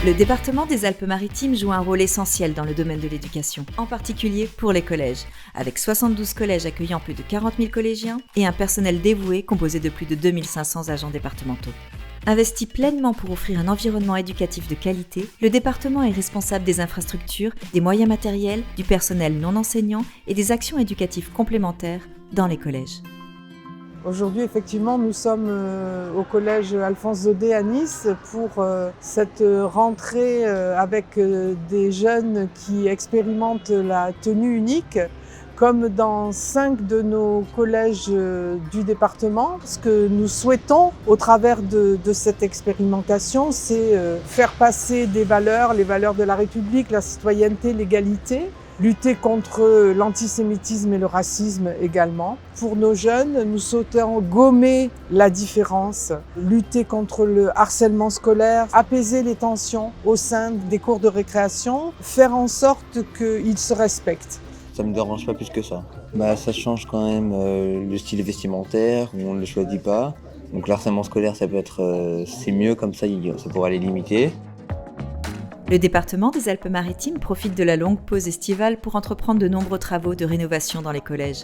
Le département des Alpes-Maritimes joue un rôle essentiel dans le domaine de l'éducation, en particulier pour les collèges, avec 72 collèges accueillant plus de 40 000 collégiens et un personnel dévoué composé de plus de 2500 agents départementaux. Investi pleinement pour offrir un environnement éducatif de qualité, le département est responsable des infrastructures, des moyens matériels, du personnel non enseignant et des actions éducatives complémentaires dans les collèges. Aujourd'hui, effectivement, nous sommes au collège Alphonse Daudet à Nice pour cette rentrée avec des jeunes qui expérimentent la tenue unique. Comme dans 5 de nos collèges du département, ce que nous souhaitons au travers de cette expérimentation, c'est faire passer des valeurs, les valeurs de la République, la citoyenneté, l'égalité, lutter contre l'antisémitisme et le racisme également. Pour nos jeunes, nous souhaitons gommer la différence, lutter contre le harcèlement scolaire, apaiser les tensions au sein des cours de récréation, faire en sorte qu'ils se respectent. Ça me dérange pas plus que ça. Ça change quand même le style vestimentaire, où on ne le choisit pas. Donc l'harcèlement scolaire, ça peut être, c'est mieux comme ça pourra les limiter. Le département des Alpes-Maritimes profite de la longue pause estivale pour entreprendre de nombreux travaux de rénovation dans les collèges.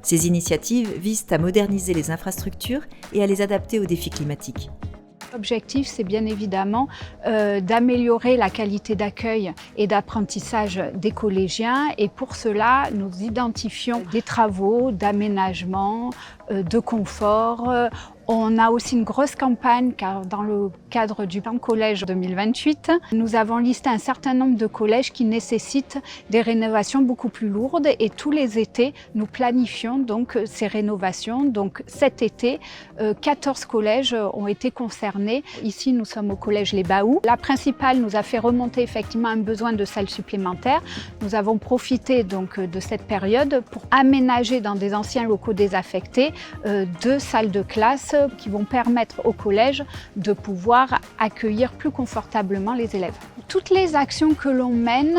Ces initiatives visent à moderniser les infrastructures et à les adapter aux défis climatiques. L'objectif, c'est bien évidemment d'améliorer la qualité d'accueil et d'apprentissage des collégiens. Et pour cela, nous identifions des travaux d'aménagement, de confort. On a aussi une grosse campagne car dans le cadre du plan collège 2028, nous avons listé un certain nombre de collèges qui nécessitent des rénovations beaucoup plus lourdes et tous les étés, nous planifions donc ces rénovations. Donc cet été, 14 collèges ont été concernés. Ici, nous sommes au collège Les Baous. La principale nous a fait remonter effectivement un besoin de salles supplémentaires. Nous avons profité donc de cette période pour aménager dans des anciens locaux désaffectés 2 salles de classe qui vont permettre au collège de pouvoir accueillir plus confortablement les élèves. Toutes les actions que l'on mène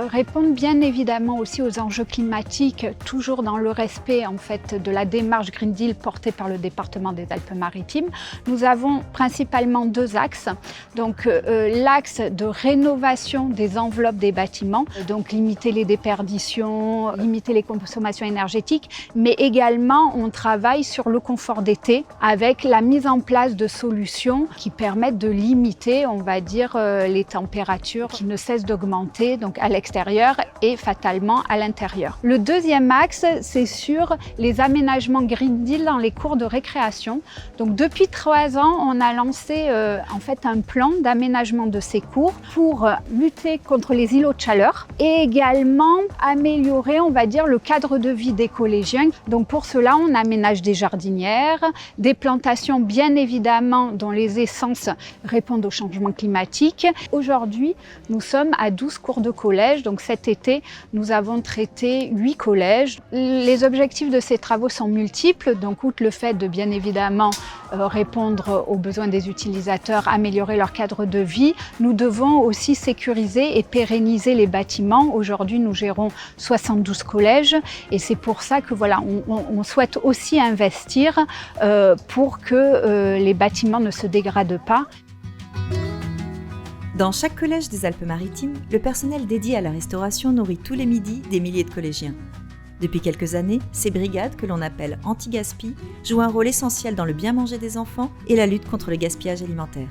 répondent bien évidemment aussi aux enjeux climatiques, toujours dans le respect en fait de la démarche Green Deal portée par le département des Alpes-Maritimes. Nous avons principalement 2 axes. Donc l'axe de rénovation des enveloppes des bâtiments, donc limiter les déperditions, limiter les consommations énergétiques, mais également on travaille sur le confort d'été avec la mise en place de solutions qui permettent de limiter, on va dire, les températures qui ne cessent d'augmenter donc à l'extérieur et fatalement à l'intérieur. Le deuxième axe, c'est sur les aménagements Green Deal dans les cours de récréation. Donc depuis 3 ans, on a lancé en fait un plan d'aménagement de ces cours pour lutter contre les îlots de chaleur et également améliorer, on va dire, le cadre de vie des collégiens. Donc pour cela, on aménage des jardinières, des plantations bien évidemment dont les essences répondent au changement climatique. Aujourd'hui, nous sommes à 12 cours de collège, donc cet été, nous avons traité 8 collèges. Les objectifs de ces travaux sont multiples, donc outre le fait de bien évidemment répondre aux besoins des utilisateurs, améliorer leur cadre de vie, nous devons aussi sécuriser et pérenniser les bâtiments. Aujourd'hui, nous gérons 72 collèges et c'est pour ça que voilà, on souhaite aussi investir pour que les bâtiments ne se dégradent pas. Dans chaque collège des Alpes-Maritimes, le personnel dédié à la restauration nourrit tous les midis des milliers de collégiens. Depuis quelques années, ces brigades, que l'on appelle anti-gaspi, jouent un rôle essentiel dans le bien manger des enfants et la lutte contre le gaspillage alimentaire.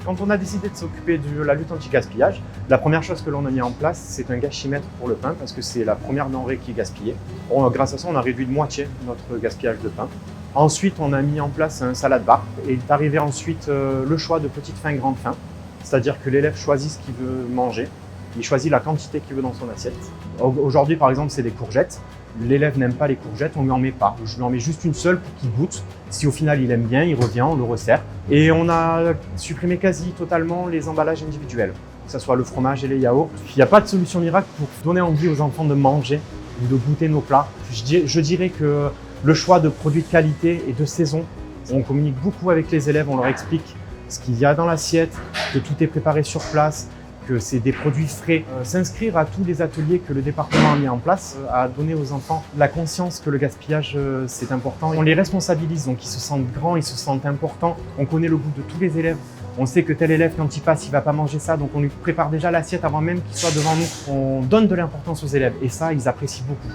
Quand on a décidé de s'occuper de la lutte anti-gaspillage, la première chose que l'on a mis en place, c'est un gâchimètre pour le pain, parce que c'est la première denrée qui est gaspillée. Grâce à ça, on a réduit de moitié notre gaspillage de pain. Ensuite, on a mis en place un salade bar et il est arrivé ensuite le choix de petite faim, grande faim. C'est-à-dire que l'élève choisit ce qu'il veut manger, il choisit la quantité qu'il veut dans son assiette. Aujourd'hui, par exemple, c'est des courgettes. L'élève n'aime pas les courgettes, on ne lui en met pas. Je lui en mets juste une seule pour qu'il goûte. Si au final il aime bien, il revient, on le resserre. Et on a supprimé quasi totalement les emballages individuels, que ce soit le fromage et les yaourts. Il n'y a pas de solution miracle pour donner envie aux enfants de manger ou de goûter nos plats. Je dirais que le choix de produits de qualité et de saison, on communique beaucoup avec les élèves, on leur explique ce qu'il y a dans l'assiette, que tout est préparé sur place, que c'est des produits frais. S'inscrire à tous les ateliers que le département a mis en place, à donner aux enfants la conscience que le gaspillage c'est important. On les responsabilise, donc ils se sentent grands, ils se sentent importants. On connaît le goût de tous les élèves On sait que tel élève, quand il passe, il va pas manger ça, donc on lui prépare déjà l'assiette avant même qu'il soit devant nous. On donne de l'importance aux élèves et ça, ils apprécient beaucoup.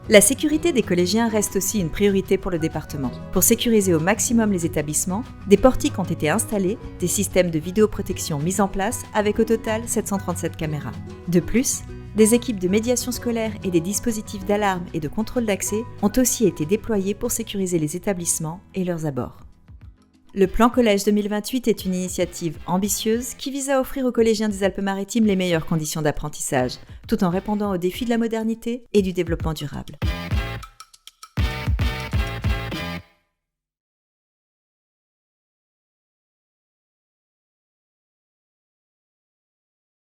La sécurité des collégiens reste aussi une priorité pour le département. Pour sécuriser au maximum les établissements, des portiques ont été installés, des systèmes de vidéoprotection mis en place avec au total 737 caméras. De plus, des équipes de médiation scolaire et des dispositifs d'alarme et de contrôle d'accès ont aussi été déployés pour sécuriser les établissements et leurs abords. Le plan Collège 2028 est une initiative ambitieuse qui vise à offrir aux collégiens des Alpes-Maritimes les meilleures conditions d'apprentissage, tout en répondant aux défis de la modernité et du développement durable.